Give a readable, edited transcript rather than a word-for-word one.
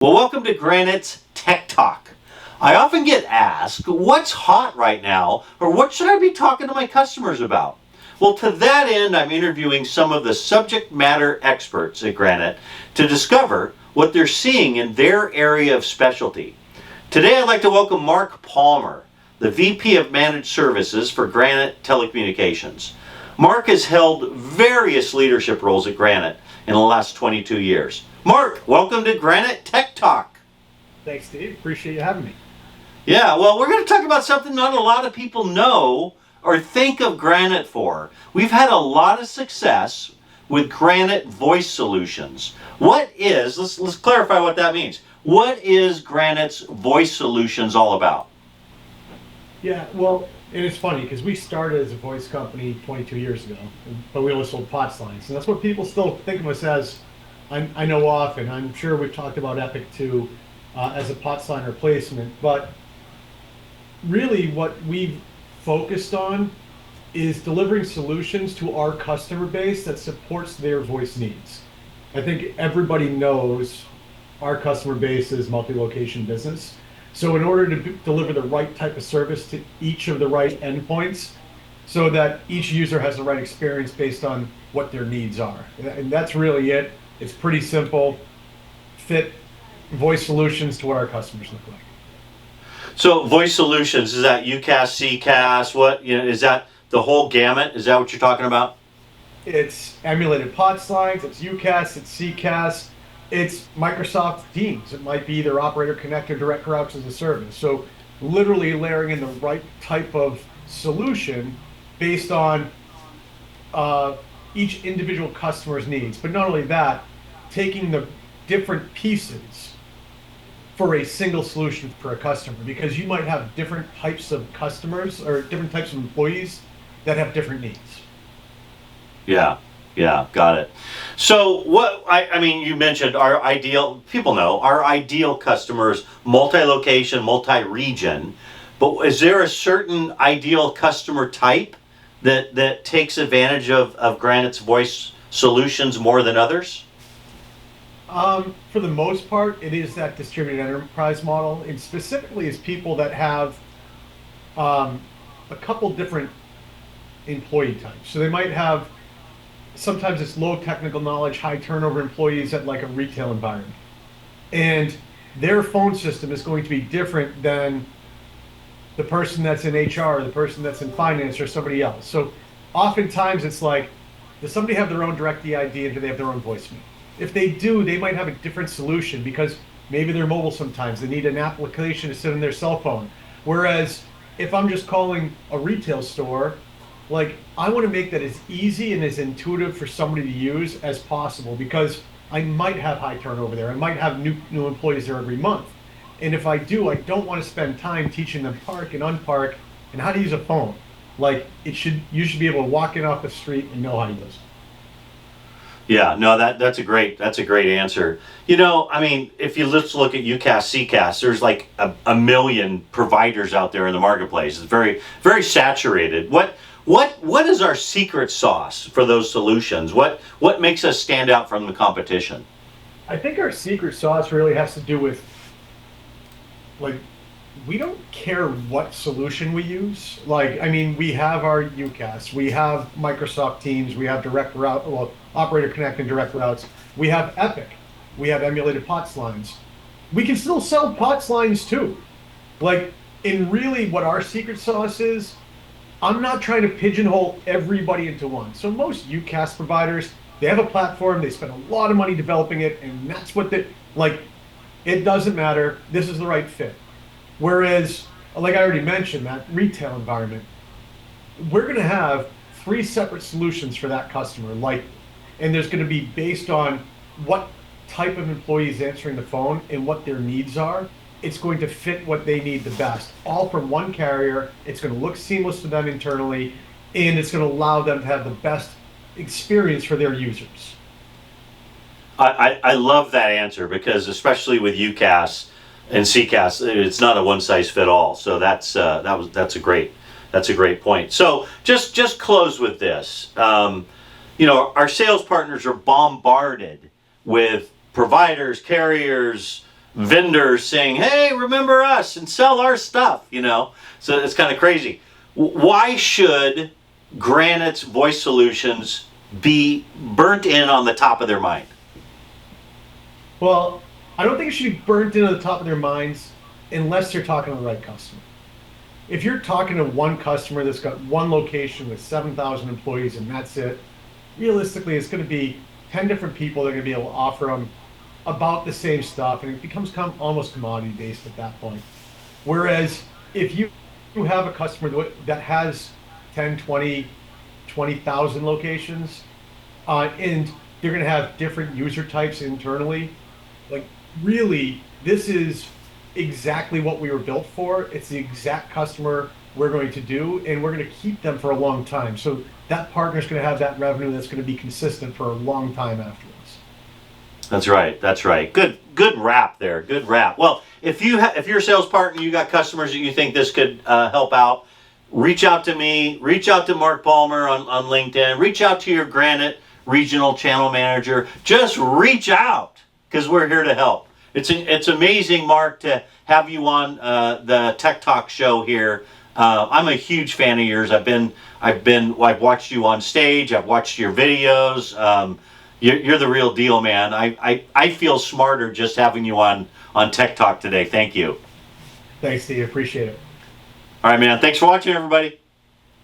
Well, welcome to Granite's Tech Talk. I often get asked, what's hot right now, or what should I be talking to my customers about? Well, to that end, I'm interviewing some of the subject matter experts at Granite to discover what they're seeing in their area of specialty. Today, I'd like to welcome Mark Palmer, the VP of Managed Services for Granite Telecommunications. Mark has held various leadership roles at Granite in the last 22 years. Mark, welcome to Granite Tech Talk. Thanks, Steve. Appreciate you having me. Yeah, well, we're going to talk about something not a lot of people know or think of Granite for. We've had a lot of success with Granite Voice Solutions. Let's clarify what that means. What is Granite's Voice Solutions all about? Yeah, well, and it's funny because we started as a voice company 22 years ago, but we only sold POTS lines. And that's what people still think of us as. I know often, I'm sure we've talked about Epic too as a POTS line replacement, but really what we've focused on is delivering solutions to our customer base that supports their voice needs. I think everybody knows our customer base is multi-location business. So in order to deliver the right type of service to each of the right endpoints, so that each user has the right experience based on what their needs are. And that's really it. It's pretty simple. Fit voice solutions to what our customers look like. So voice solutions, is that UCaaS, CCaaS, is that the whole gamut? Is that what you're talking about? It's emulated POTS lines, it's UCaaS, it's CCaaS, it's Microsoft Teams. It might be either Operator Connect or Direct Routes as a service. So literally layering in the right type of solution based on each individual customer's needs. But not only that, taking the different pieces for a single solution for a customer, because you might have different types of customers or different types of employees that have different needs. Yeah, got it. So you mentioned people know our ideal customers, multi-location, multi-region, but is there a certain ideal customer type that takes advantage of Granite's voice solutions more than others? For the most part, it is that distributed enterprise model, and specifically is people that have a couple different employee types. So they might have, sometimes it's low technical knowledge, high turnover employees at like a retail environment. And their phone system is going to be different than the person that's in HR, or the person that's in finance, or somebody else. So oftentimes it's like, does somebody have their own direct EID and do they have their own voicemail? If they do, they might have a different solution because maybe they're mobile sometimes. They need an application to sit on their cell phone. Whereas if I'm just calling a retail store, like I want to make that as easy and as intuitive for somebody to use as possible, because I might have high turnover there. I might have new employees there every month. And if I do, I don't want to spend time teaching them park and unpark and how to use a phone. Like you should be able to walk in off the street and know how to use it. Yeah, no, that's a great answer. If you let's look at UCaaS, CCaaS, there's like a million providers out there in the marketplace. It's very, very saturated. What is our secret sauce for those solutions? What makes us stand out from the competition? I think our secret sauce really has to do with, like, we don't care what solution we use. We have our UCaaS, we have Microsoft Teams, we have Operator Connect and Direct Routes, we have Epic, we have emulated POTS lines. We can still sell POTS lines too. And really what our secret sauce is, I'm not trying to pigeonhole everybody into one. So most UCaaS providers, they have a platform, they spend a lot of money developing it, and that's what it doesn't matter, this is the right fit. Whereas, like I already mentioned, that retail environment, we're going to have 3 separate solutions for that customer, and there's going to be based on what type of employee is answering the phone and what their needs are. It's going to fit what they need the best, all from one carrier. It's going to look seamless to them internally, and it's going to allow them to have the best experience for their users. I love that answer, because especially with UCaaS and CCaaS, it's not a one size fit all. So that's a great point. So just close with this. Our sales partners are bombarded with providers, carriers, vendors saying, hey, remember us and sell our stuff, you know. So it's kind of crazy. Why should Granite's voice solutions be burnt in on the top of their mind? Well, I don't think it should be burnt into the top of their minds unless they're talking to the right customer. If you're talking to one customer that's got one location with 7,000 employees and that's it, realistically, it's going to be 10 different people that are going to be able to offer them about the same stuff, and it becomes almost commodity based at that point. Whereas if you have a customer that has 10, 20, 20,000 locations, and they're going to have different user types internally, like really, this is exactly what we were built for. It's the exact customer we're going to do, and we're going to keep them for a long time. So that partner's going to have that revenue that's going to be consistent for a long time afterwards. That's right. That's right. Good wrap there. Good wrap. Well, if you're a sales partner, you got customers that you think this could help out, reach out to me. Reach out to Mark Palmer on LinkedIn. Reach out to your Granite regional channel manager. Just reach out because we're here to help. It's amazing, Mark, to have you on the Tech Talk show here. I'm a huge fan of yours. I've watched you on stage. I've watched your videos. You're the real deal, man. I feel smarter just having you on Tech Talk today. Thank you. Thanks, Steve. Appreciate it. All right, man. Thanks for watching, everybody.